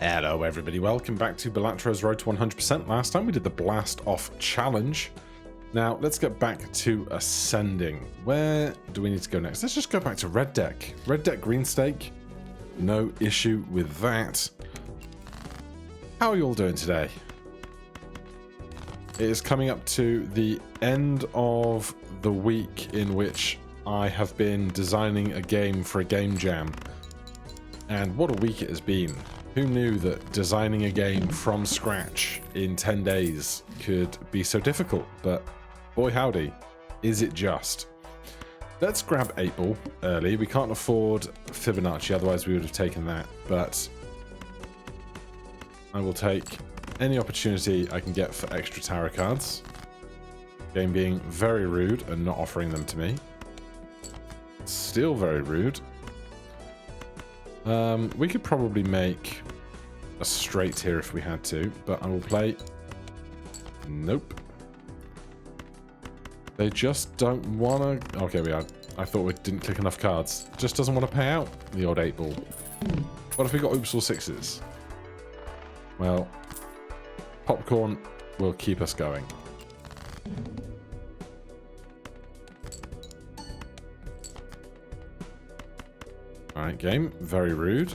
Hello everybody, welcome back to Balatro's Road to 100%. Last time we did the Blast Off Challenge. Now let's get back to Ascending. Where do we need to go next? Let's just go back to Red Deck. Red Deck Green Stake, no issue with that. How are you all doing today? It is coming up to the end of the week in which I have been designing a game for a game jam. And what a week it has been. Who knew that designing a game from scratch in 10 days could be so difficult? But boy howdy, is it just. Let's grab 8-ball early. We can't afford Fibonacci, otherwise we would have taken that. But I will take any opportunity I can get for extra tarot cards. Game being very rude and not offering them to me. Still very rude. We could probably make a straight here if we had to, but I will play... Nope. They just don't want to... Okay, we are. I thought we didn't click enough cards. Just doesn't want to pay out the odd 8-ball. What if we got oops or sixes? Well, popcorn will keep us going. Alright, game. Very rude,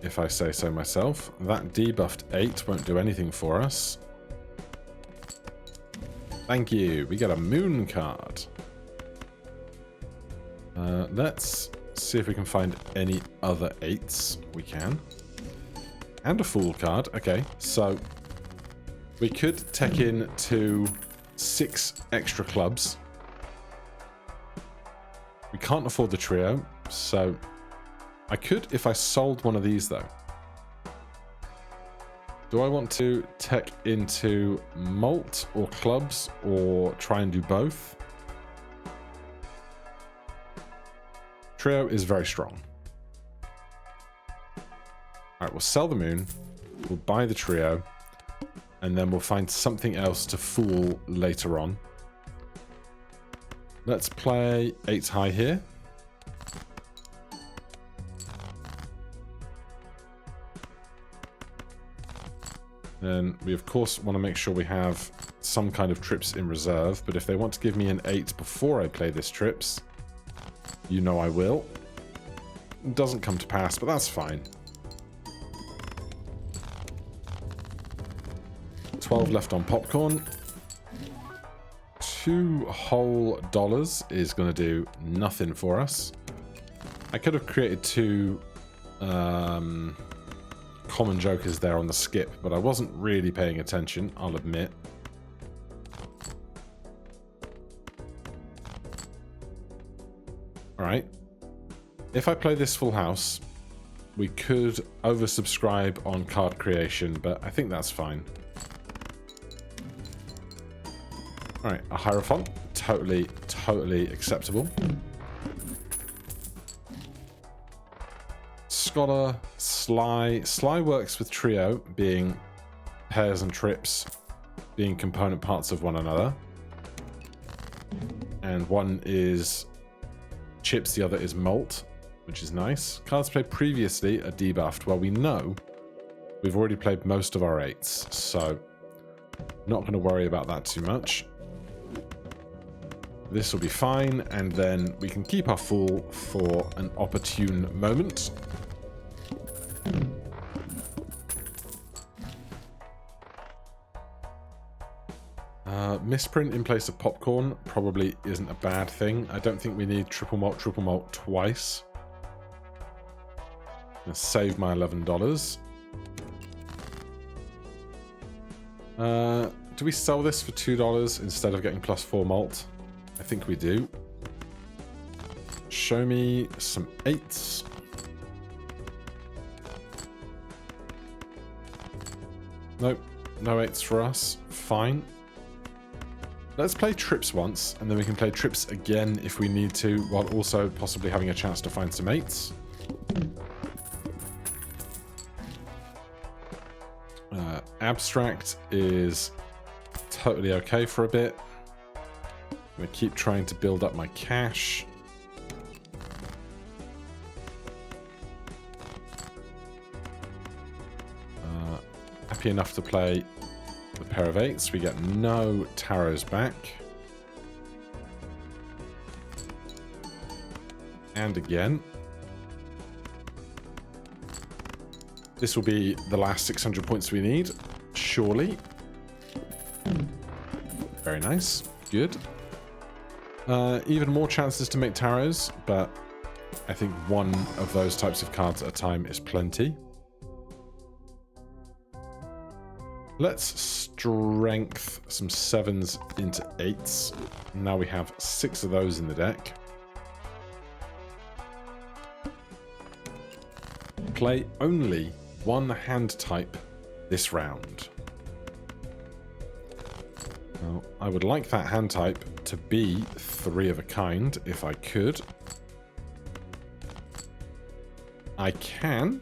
if I say so myself. That debuffed 8 won't do anything for us. Thank you. We got a moon card. Let's see if we can find any other 8s. We can. And a fool card. Okay, so we could tech in to 6 extra clubs. We can't afford the trio, so... I could if I sold one of these, though. Do I want to tech into malt or clubs or try and do both? Trio is very strong. Alright, we'll sell the moon. We'll buy the trio. And then we'll find something else to fool later on. Let's play 8 high here. And we, of course, want to make sure we have some kind of trips in reserve. But if they want to give me an 8 before I play this trips, you know I will. It doesn't come to pass, but that's fine. 12 left on popcorn. 2 whole dollars is going to do nothing for us. I could have created 2... common jokers there on the skip, but I wasn't really paying attention, I'll admit. Alright. If I play this full house, we could oversubscribe on card creation, but I think that's fine. Alright, a Hierophant. Totally acceptable. Scholar, Sly. Sly works with trio, being pairs and trips, being component parts of one another. And one is chips, the other is malt, which is nice. Cards played previously are debuffed. Well, we know we've already played most of our 8s, so not going to worry about that too much. This will be fine, and then we can keep our fool for an opportune moment. Misprint in place of popcorn probably isn't a bad thing. I don't think we need triple malt twice. I'm gonna save my $11. Do we sell this for $2 instead of getting +4 malt? I think we do. Show me some 8s. Nope, no 8s for us. Fine. Let's play trips once, and then we can play trips again if we need to, while also possibly having a chance to find some 8s. Abstract is totally okay for a bit. I'm going to keep trying to build up my cash. Happy enough to play the pair of 8s. We get no taros back. And again. This will be the last 600 points we need, surely. Very nice. Good. Even more chances to make taros, but I think one of those types of cards at a time is plenty. Let's strength some 7s into 8s. Now we have 6 of those in the deck. Play only one hand type this round. Well, I would like that hand type to be 3 of a kind, if I could. I can.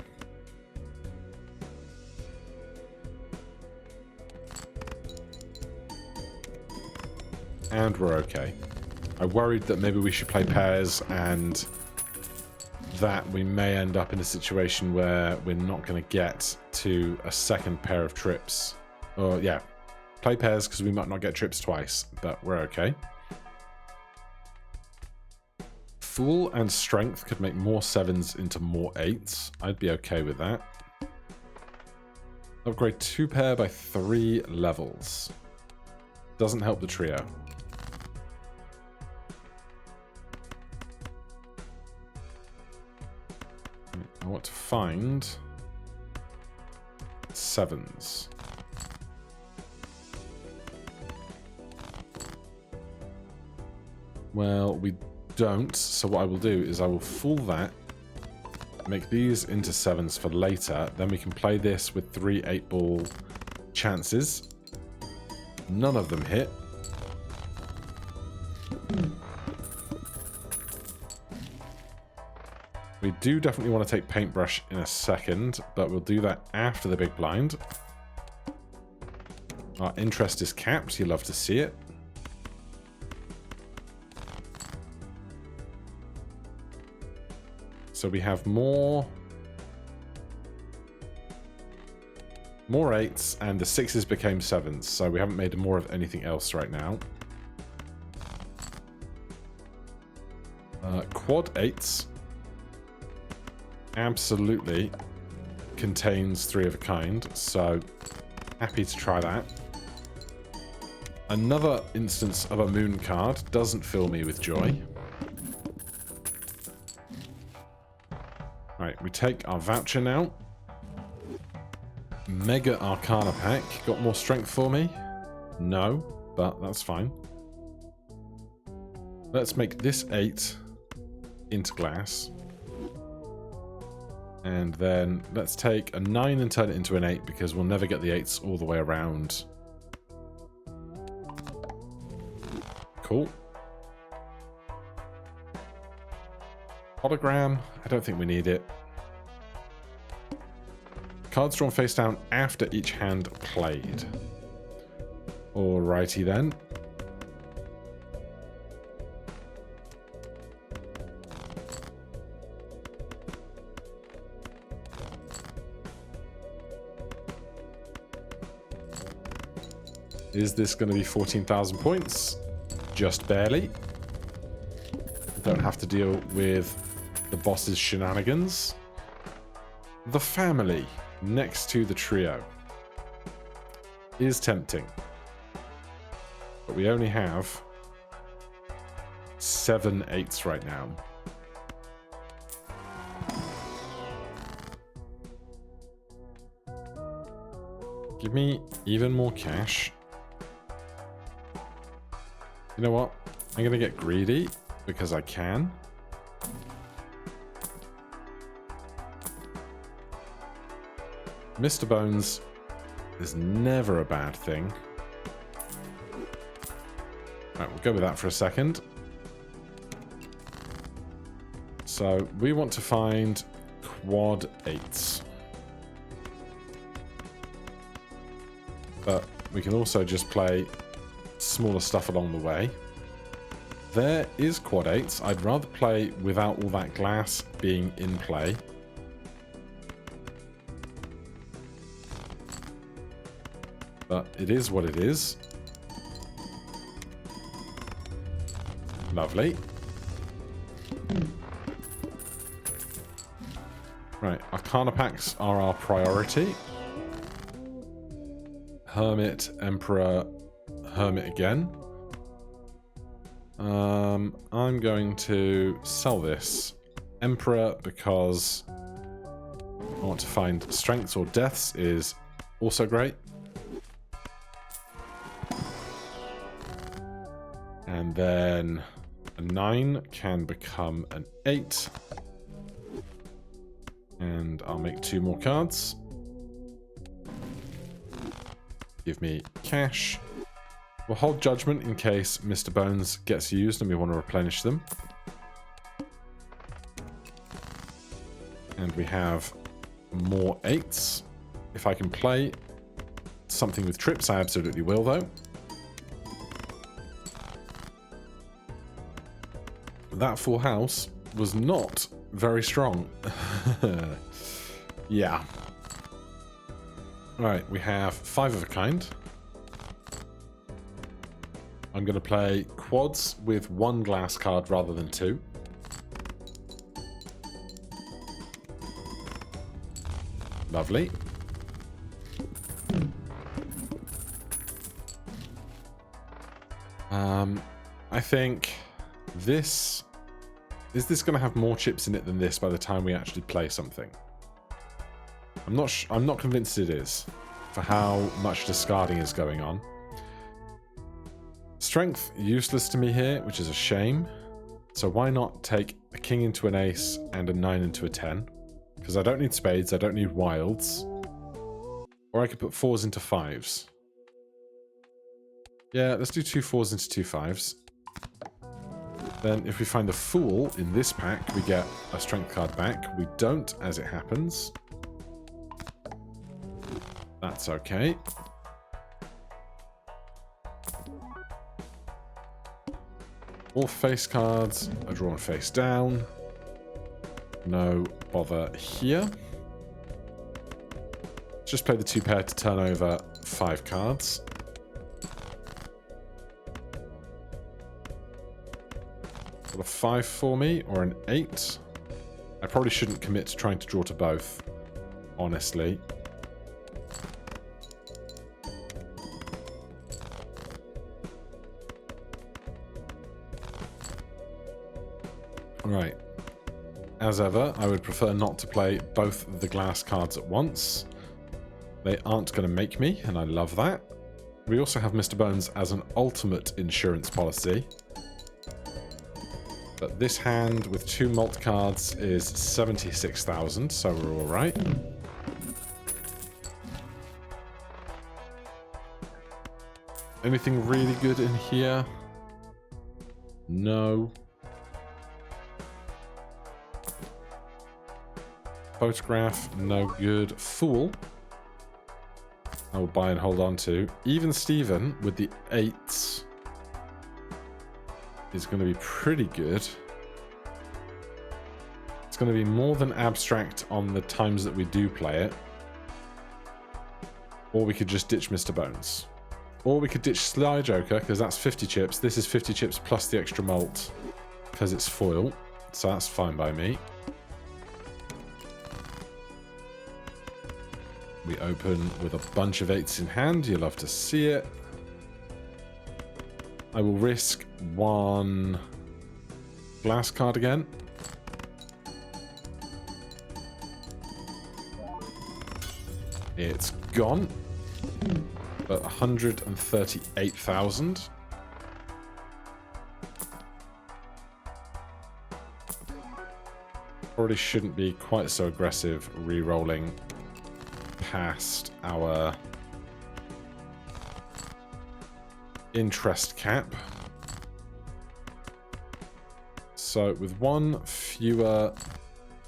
And we're okay. I worried that maybe we should play pairs and that we may end up in a situation where we're not going to get to a second pair of trips. Or, yeah, play pairs because we might not get trips twice, but we're okay. Fool and strength could make more 7s into more 8s. I'd be okay with that. Upgrade 2 pair by 3 levels. Doesn't help the trio. I want to find 7s. Well, we don't, so what I will do is I will fool that, make these into 7s for later, then we can play this with 3 8-ball chances. None of them hit. We do definitely want to take paintbrush in a second, but we'll do that after the big blind. Our interest is capped, you love to see it. So we have more 8s, and the 6s became 7s, so we haven't made more of anything else right now. Quad 8s absolutely contains 3 of a kind, so happy to try that. Another instance of a moon card doesn't fill me with joy. Right, we take our voucher now. Mega Arcana pack. Got more strength for me? No, but that's fine. Let's make this 8 into glass. And then let's take a 9 and turn it into an 8 because we'll never get the 8s all the way around. Cool. Hologram. I don't think we need it. Cards drawn face down after each hand played. Alrighty then. Is this going to be 14,000 points? Just barely. Don't have to deal with the boss's shenanigans. The family next to the trio is tempting. But we only have 7 8s right now. Give me even more cash. You know what? I'm going to get greedy because I can. Mr. Bones is never a bad thing. Right, we'll go with that for a second. So we want to find quad 8s. But we can also just play smaller stuff along the way. There is quad 8s. I'd rather play without all that glass being in play. But it is what it is. Lovely. Right, Arcana packs are our priority. Hermit, Emperor, Hermit again. I'm going to sell this. Emperor, because I want to find strengths or deaths, is also great. And then a 9 can become an 8. And I'll make 2 more cards. Give me cash. We'll hold judgment in case Mr. Bones gets used and we want to replenish them. And we have more 8s. If I can play something with trips, I absolutely will, though. That full house was not very strong. Yeah. Alright, we have 5 of a kind. I'm going to play quads with 1 glass card rather than 2. Lovely. I think this... Is this going to have more chips in it than this by the time we actually play something? I'm not convinced it is, for how much discarding is going on. Strength, useless to me here, which is a shame. So why not take a king into an ace and a 9 into a 10? Because I don't need spades, I don't need wilds. Or I could put 4s into 5s. Yeah, let's do 2 4s into 2 5s. Then if we find the Fool in this pack, we get a strength card back. We don't, as it happens. That's okay. All face cards are drawn face down. No bother here. Just play the 2 pair to turn over 5 cards. Got a 5 for me, or an 8. I probably shouldn't commit to trying to draw to both, honestly. Right. As ever, I would prefer not to play both the glass cards at once. They aren't going to make me, and I love that. We also have Mr. Bones as an ultimate insurance policy. But this hand with 2 malt cards is 76,000, so we're all right. Anything really good in here? No. Photograph, no good. Fool, I will buy and hold on to. Even Steven with the 8s is going to be pretty good. It's going to be more than abstract on the times that we do play it. Or we could just ditch Mr. Bones. Or we could ditch Sly Joker, because that's 50 chips. This is 50 chips plus the extra malt, because it's foil. So that's fine by me. We open with a bunch of 8s in hand. You'll love to see it. I will risk 1 glass card again. It's gone. But 138,000. Probably shouldn't be quite so aggressive re-rolling past our interest cap. So with 1 fewer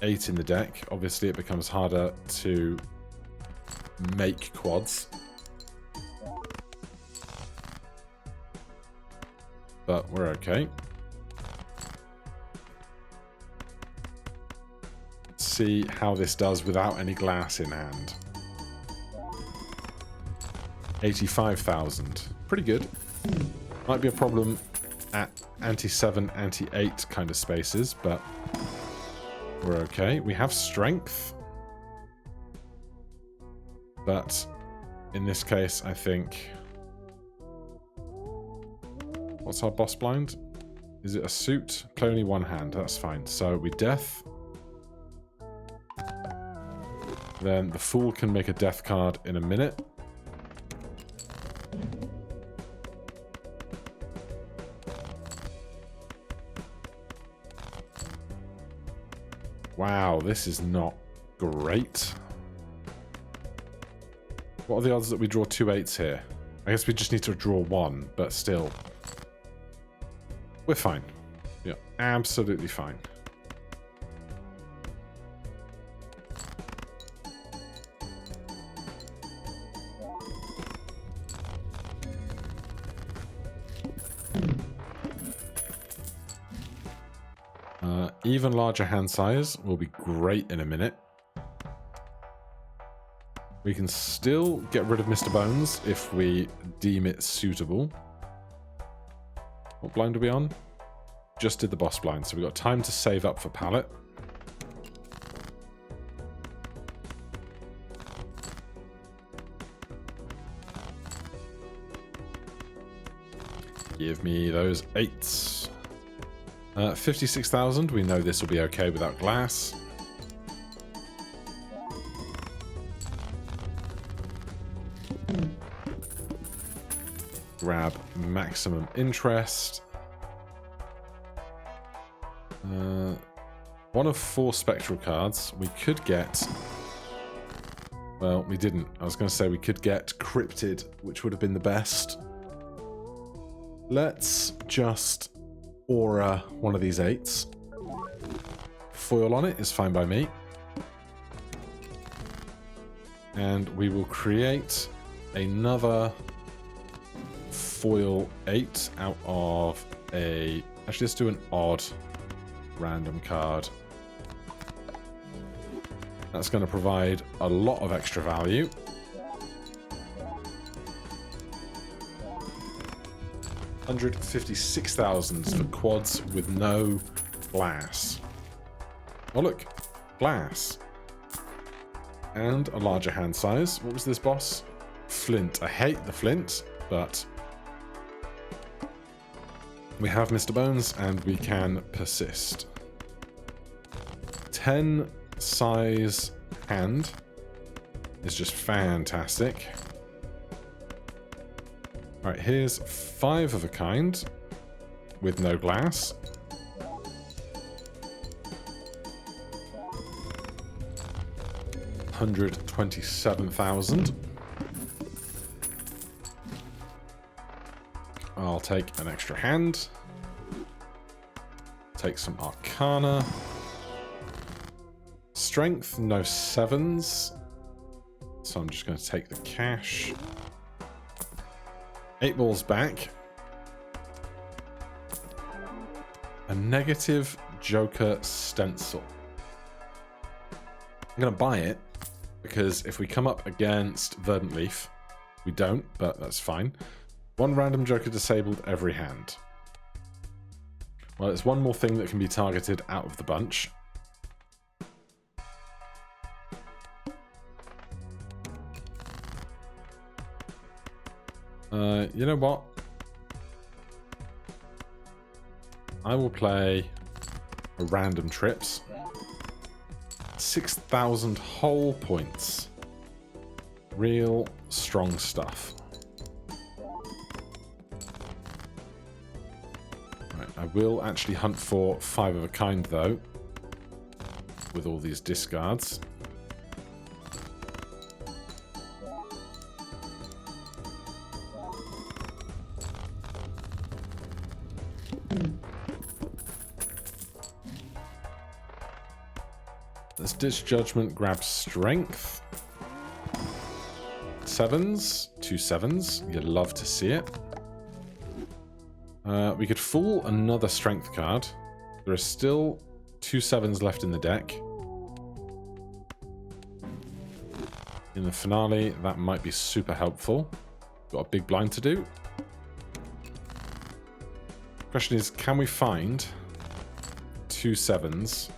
8 in the deck, obviously it becomes harder to make quads. But we're okay. Let's see how this does without any glass in hand. 85,000. Pretty good. Might be a problem at anti-7, anti-8 kind of spaces, but we're okay. We have strength. But in this case, I think... What's our boss blind? Is it a suit? Play only one hand. That's fine. So we death. Then the Fool can make a death card in a minute. Wow, this is not great. What are the odds that we draw 2 8s here? I guess we just need to draw 1, but still. We're fine. Yeah, absolutely fine. Even larger hand size will be great in a minute. We can still get rid of Mr. Bones if we deem it suitable. What blind are we on? Just did the boss blind, so we've got time to save up for palette. Give me those 8s. 56,000, we know this will be okay without glass. Grab maximum interest. 1 of 4 spectral cards. We could get... Well, we didn't. I was going to say we could get cryptid, which would have been the best. Let's just aura one of these 8s. Foil on it is fine by me. And we will create another foil 8 out of a... Actually, let's do an odd random card. That's going to provide a lot of extra value. $156,000 for quads with no glass. Oh look, glass. And a larger hand size. What was this boss? Flint. I hate the flint, but we have Mr. Bones and we can persist. 10 size hand is just fantastic. Alright, here's 5 of a kind with no glass. $127,000. I'll take an extra hand. Take some Arcana. Strength, no 7s. So I'm just going to take the cash. 8 balls back. A negative Joker stencil. I'm going to buy it because if we come up against Verdant Leaf, we don't, but that's fine. 1 random Joker disabled every hand. Well, it's 1 more thing that can be targeted out of the bunch. You know what? I will play a random trips. 6,000 whole points. Real strong stuff. Right, I will actually hunt for 5 of a kind though, with all these discards. Let's ditch Judgment, grab Strength. 7s, 2 7s. You'd love to see it. We could fool another Strength card. There are still 2 7s left in the deck. In the finale, that might be super helpful. Got a big blind to do. Question is, can we find 2 7s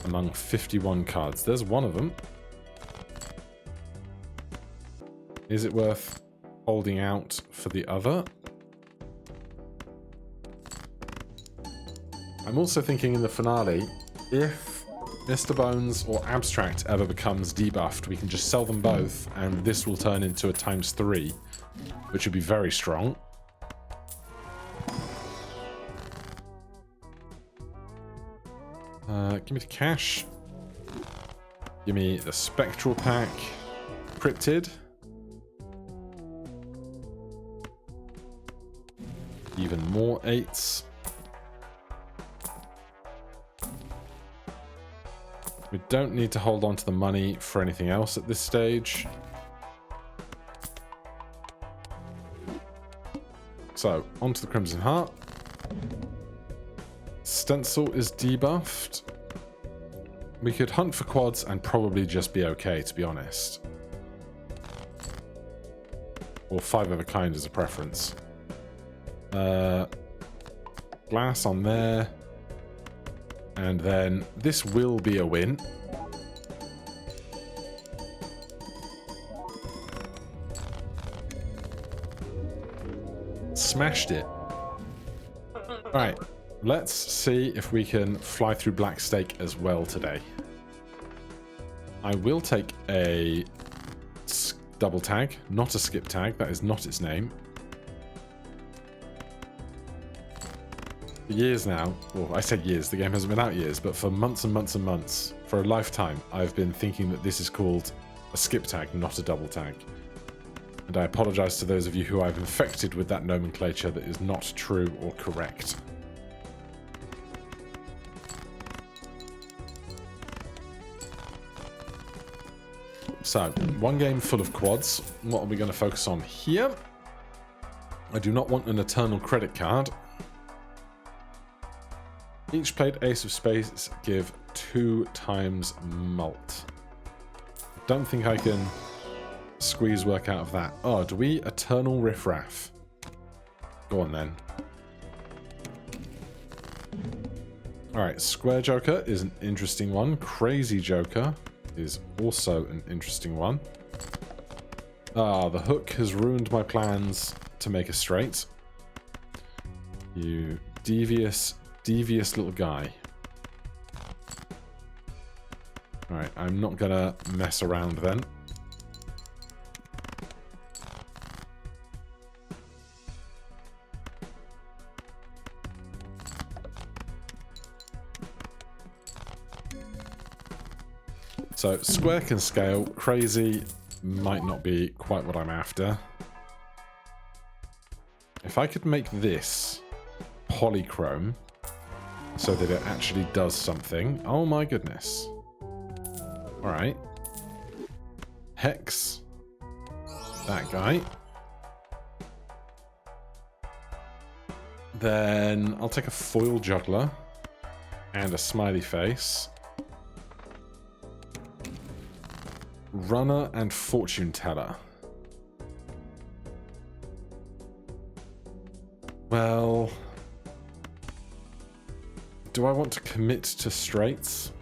among 51 cards? There's one of them. Is it worth holding out for the other? I'm also thinking in the finale, if Mr. Bones or Abstract ever becomes debuffed, we can just sell them both, and this will turn into a ×3, which would be very strong. Give me the cash. Give me the Spectral Pack. Cryptid. Even more 8s. We don't need to hold on to the money for anything else at this stage. So, onto the Crimson Heart. Stencil is debuffed. We could hunt for quads and probably just be okay, to be honest. Or 5 of a kind as a preference. Glass on there. And then this will be a win. Smashed it. Alright, let's see if we can fly through Black Stake as well today. I will take a double tag, not a skip tag. That is not its name. For years now, well, I said years, the game hasn't been out years, but for months and months and months, for a lifetime, I've been thinking that this is called a skip tag, not a double tag. And I apologize to those of you who I've infected with that nomenclature that is not true or correct. So, one game full of quads. What are we going to focus on here? I do not want an eternal credit card. Each played Ace of Spades give 2 times mult. Don't think I can squeeze work out of that. Oh, do we Eternal Riffraff? Go on then. Alright, Square Joker is an interesting one. Crazy Joker is also an interesting one. Ah, the hook has ruined my plans to make a straight. You devious little guy. Alright, I'm not gonna mess around then. So, square can scale. Crazy might not be quite what I'm after. If I could make this polychrome so that it actually does something. Oh my goodness. Alright. Hex. That guy. Then I'll take a foil juggler and a smiley face. Runner and fortune teller. Well, do I want to commit to straights?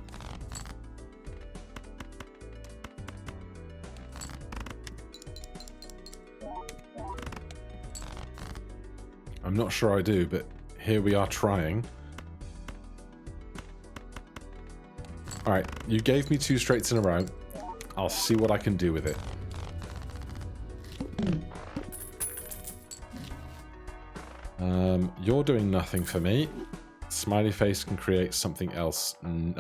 I'm not sure I do, but here we are trying. Alright, you gave me 2 straights in a row. I'll see what I can do with it. You're doing nothing for me. Smiley face can create something else.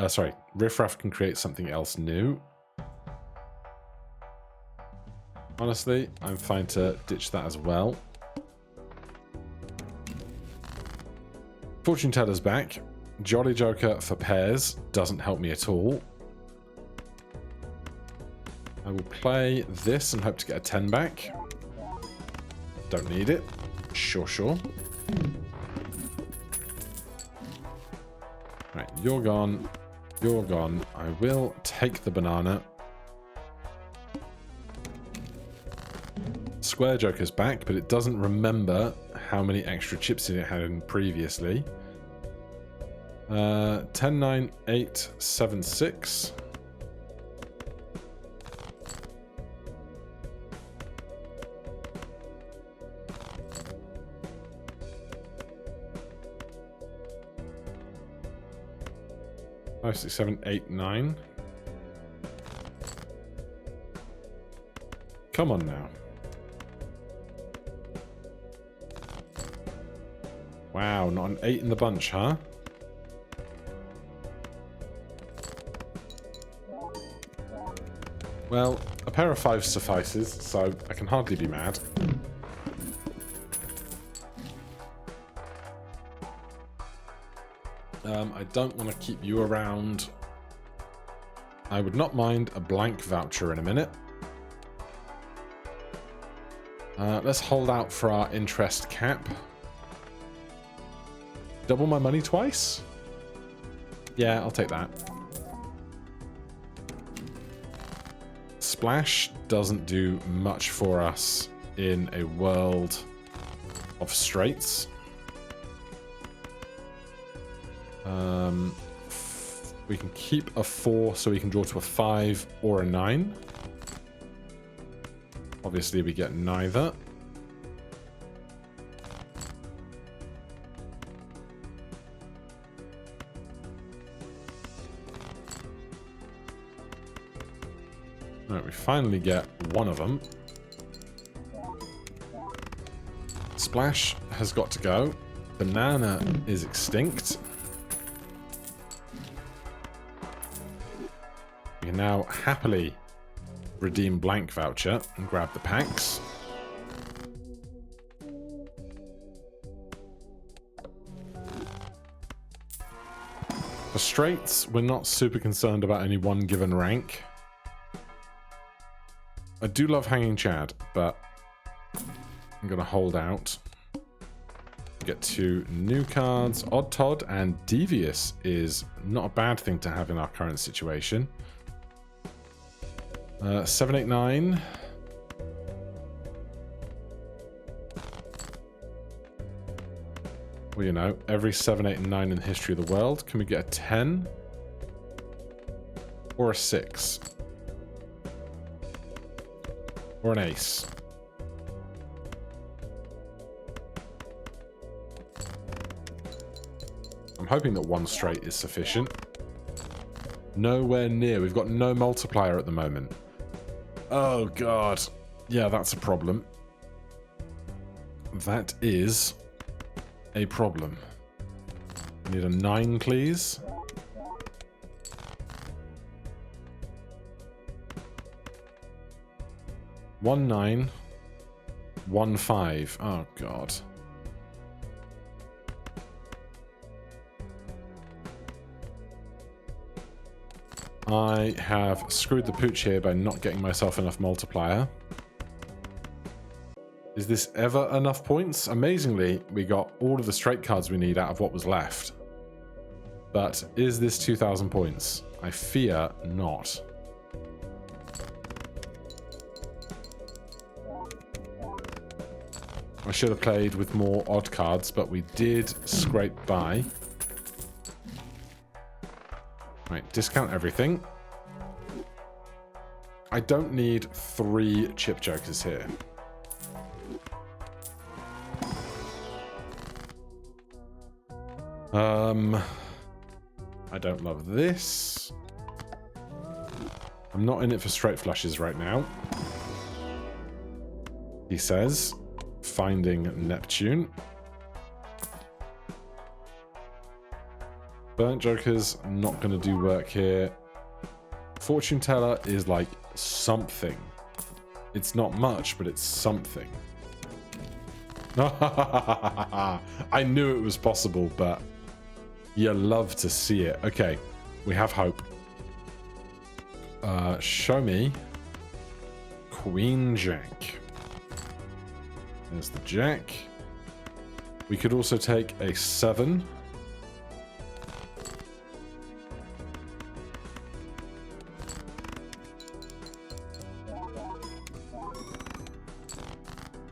Sorry, Riffraff can create something else new. Honestly, I'm fine to ditch that as well. Fortune teller's back. Jolly Joker for pairs doesn't help me at all. I will play this and hope to get a 10 back. Don't need it. Sure. Right, you're gone. You're gone. I will take the banana. Square Joker's back, but it doesn't remember how many extra chips in it had in previously. 10, 9, 8, 7, 6. Five, 6, 7, 8, 9. Come on now. Wow, not an 8 in the bunch, huh? Well, a pair of 5s suffices, so I can hardly be mad. I don't want to keep you around. I would not mind a blank voucher in a minute. Let's hold out for our interest cap. Double my money twice? Yeah, I'll take that. Splash doesn't do much for us in a world of straights. We can keep a 4 so we can draw to a 5 or a 9. Obviously we get neither. Alright, we finally get one of them. Splash has got to go. Banana is extinct. We can now happily redeem blank voucher and grab the packs. For straights, we're not super concerned about any one given rank. I do love Hanging Chad, but I'm going to hold out. Get 2 new cards. Odd Todd and Devious is not a bad thing to have in our current situation. 7, 8, 9. Well, you know, every 7, 8, and 9 in the history of the world. Can we get a 10? Or a 6? Or an ace? I'm hoping that 1 straight is sufficient. Nowhere near. We've got no multiplier at the moment. Oh, God. Yeah, that's a problem. That is a problem. We need a 9, please. One 9. 1 5. Oh, God. I have screwed the pooch here by not getting myself enough multiplier. Is this ever enough points? Amazingly, we got all of the straight cards we need out of what was left. But is this 2,000 points? I fear not. I should have played with more odd cards, but we did scrape by. Right, discount everything. I don't need 3 chip jokers here. I don't love this. I'm not in it for straight flushes right now. He says, finding Neptune. Burnt Joker's not going to do work here. Fortune Teller is like something. It's not much, but it's something. I knew it was possible, but you love to see it. Okay, we have hope. Show me Queen Jack. There's the Jack. We could also take a 7.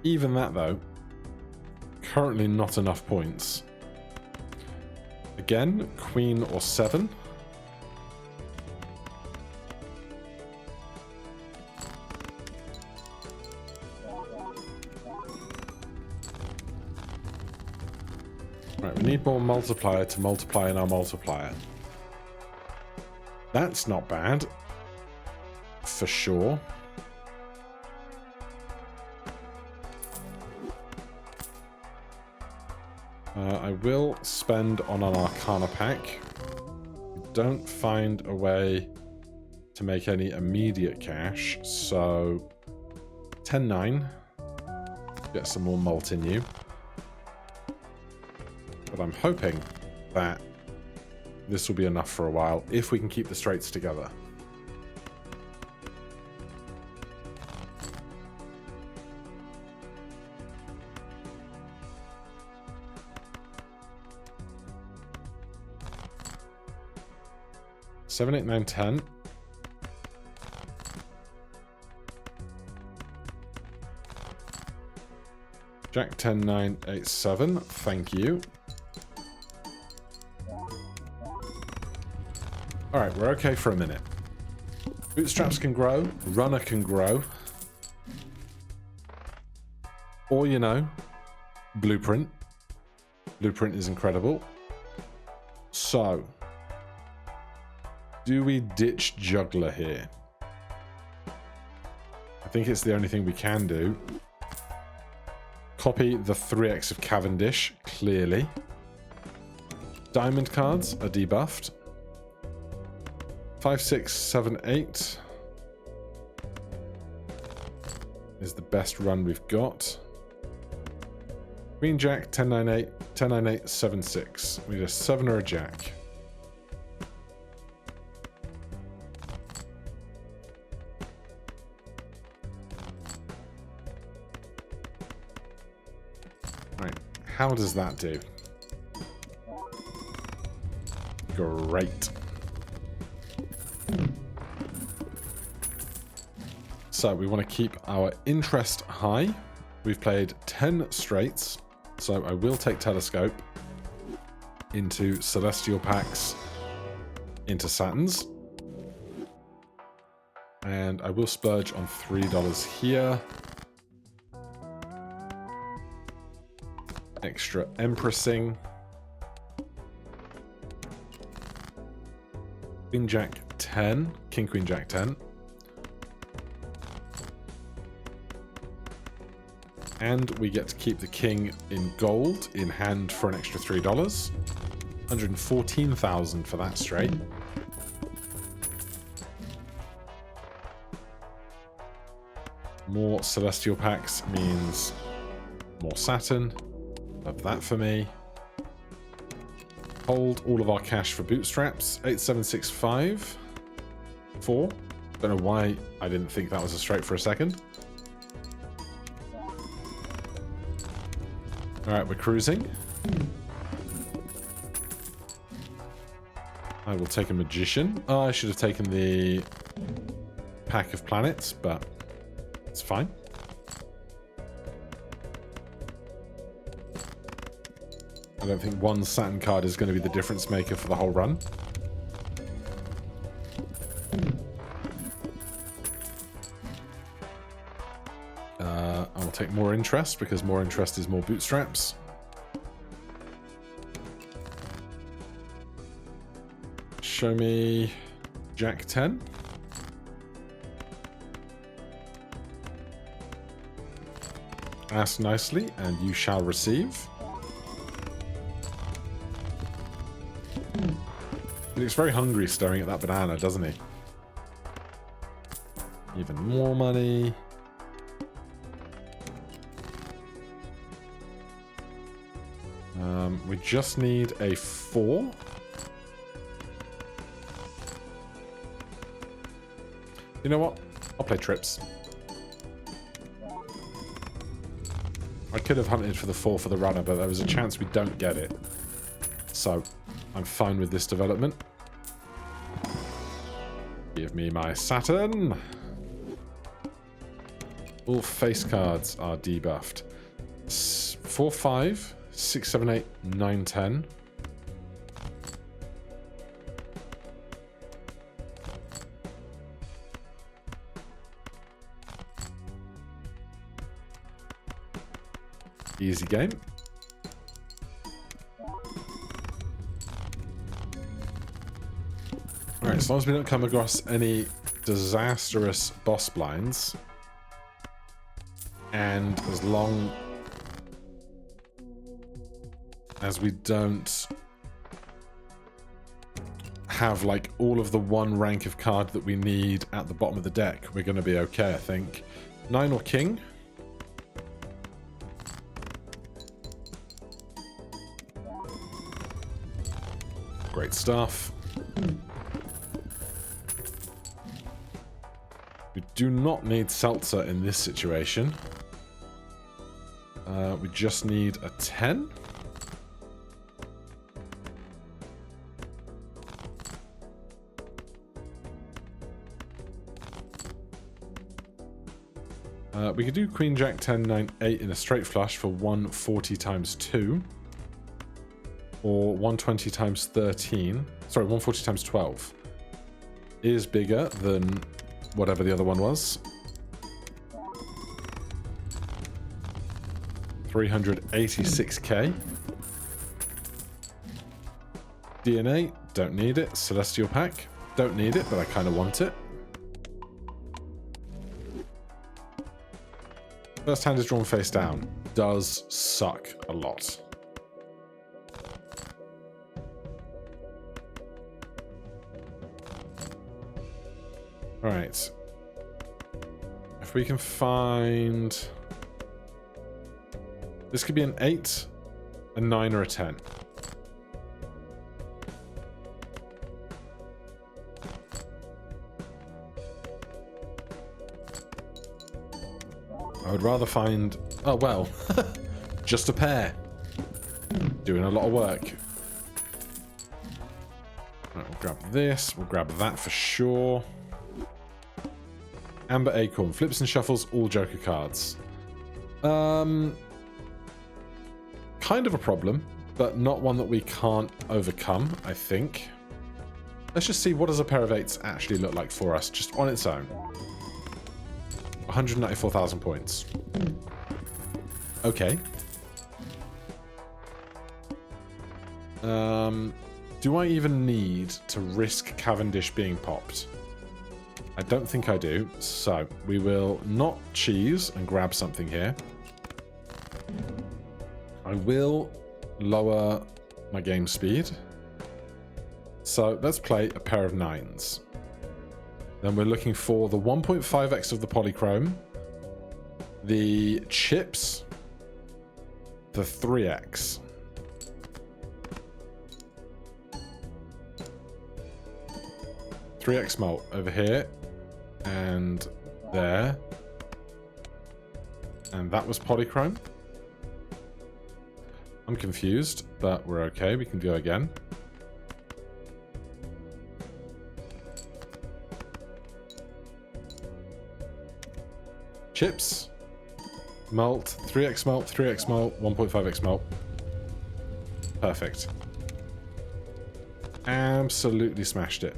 Even that, though, currently not enough points. Again, queen or 7. Right, we need more multiplier to multiply in our multiplier. That's not bad. For sure. I will spend on an Arcana pack. Don't find a way to make any immediate cash, so 10-9. Get some more malt in you. But I'm hoping that this will be enough for a while if we can keep the straights together. Seven, 8, 9, 10. Jack 10, 9, 8, 7. Thank you. Alright, we're okay for a minute. Bootstraps can grow. Runner can grow. Or, you know, Blueprint. Blueprint is incredible. So, do we ditch Juggler here? I think it's the only thing we can do. Copy the 3x of Cavendish, clearly. Diamond cards are debuffed. 5, 6, 7, 8 is the best run we've got. Queen Jack, 10, 9, 8, 10, 9, 8, 7, 6. We need a 7 or a Jack. Right, how does that do? Great. So we want to keep our interest high. We've played 10 straights, so I will take Telescope into Celestial Packs, into Saturns. And I will splurge on $3 here. Extra Empressing. Queen Jack 10. King Queen Jack 10. And we get to keep the king in gold in hand for an extra $3. 114,000 for that straight. More Celestial Packs means more Saturn. Love that for me. Hold all of our cash for Bootstraps. 8765. 4. Don't know why I didn't think that was a straight for a second. Alright, we're cruising. I will take a Magician. Oh, I should have taken the pack of planets, but it's fine. I don't think one Saturn card is going to be the difference maker for the whole run. I'll take more interest because more interest is more Bootstraps. Show me Jack 10. Ask nicely and you shall receive. He looks very hungry staring at that banana, doesn't he? Even more money. We just need a 4. You know what? I'll play trips. I could have hunted for the 4 for the runner, but there was a chance we don't get it. So, I'm fine with this development. Give me my Saturn. All face cards are debuffed. 4, 5, 6, 7, 8, 9, 10. Easy game. Alright, as long as we don't come across any disastrous boss blinds, and as long as we don't have like all of the one rank of card that we need at the bottom of the deck, we're going to be okay, I think. 9 or king. Great stuff. We do not need seltzer in this situation. We just need a 10. We could do Queen, Jack, 10, 9, 8 in a straight flush for 140 times 2. Or 120 times 13. Sorry, 140 times 12. Is bigger than whatever the other one was. 386k. DNA, don't need it. Celestial Pack, don't need it, but I kind of want it. First hand is drawn face down. Does suck a lot. Alright. If we can find... This could be an 8, a 9, or a 10. I would rather find... Oh, well. Just a pair. Doing a lot of work. Right, we'll grab this. We'll grab that for sure. Amber Acorn. Flips and shuffles all Joker cards. Kind of a problem, but not one that we can't overcome, I think. Let's just see what does a pair of 8s actually look like for us, just on its own. 194,000 points. Okay. Do I even need to risk Cavendish being popped? I don't think I do. So we will not cheese and grab something here. I will lower my game speed. So let's play a pair of 9s. Then we're looking for the 1.5x of the polychrome, the chips, the 3x. .3x malt over here and there. And that was polychrome. I'm confused, but we're okay. We can go again. Chips, malt, 3x malt, 3x malt, 1.5x malt. Perfect. Absolutely smashed it.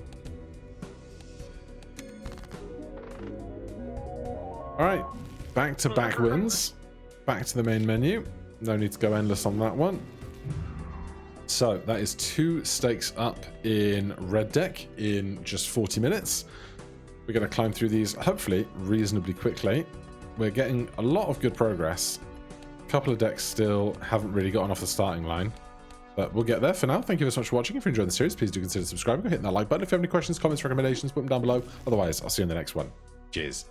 Alright, back-to-back wins. Back to the main menu. No need to go endless on that one. So, that is 2 stakes up in red deck in just 40 minutes. We're going to climb through these, hopefully, reasonably quickly. We're getting a lot of good progress. A couple of decks still haven't really gotten off the starting line. But we'll get there. For now, thank you so much for watching. If you enjoyed the series, please do consider subscribing or hitting that like button. If you have any questions, comments, recommendations, put them down below. Otherwise, I'll see you in the next one. Cheers.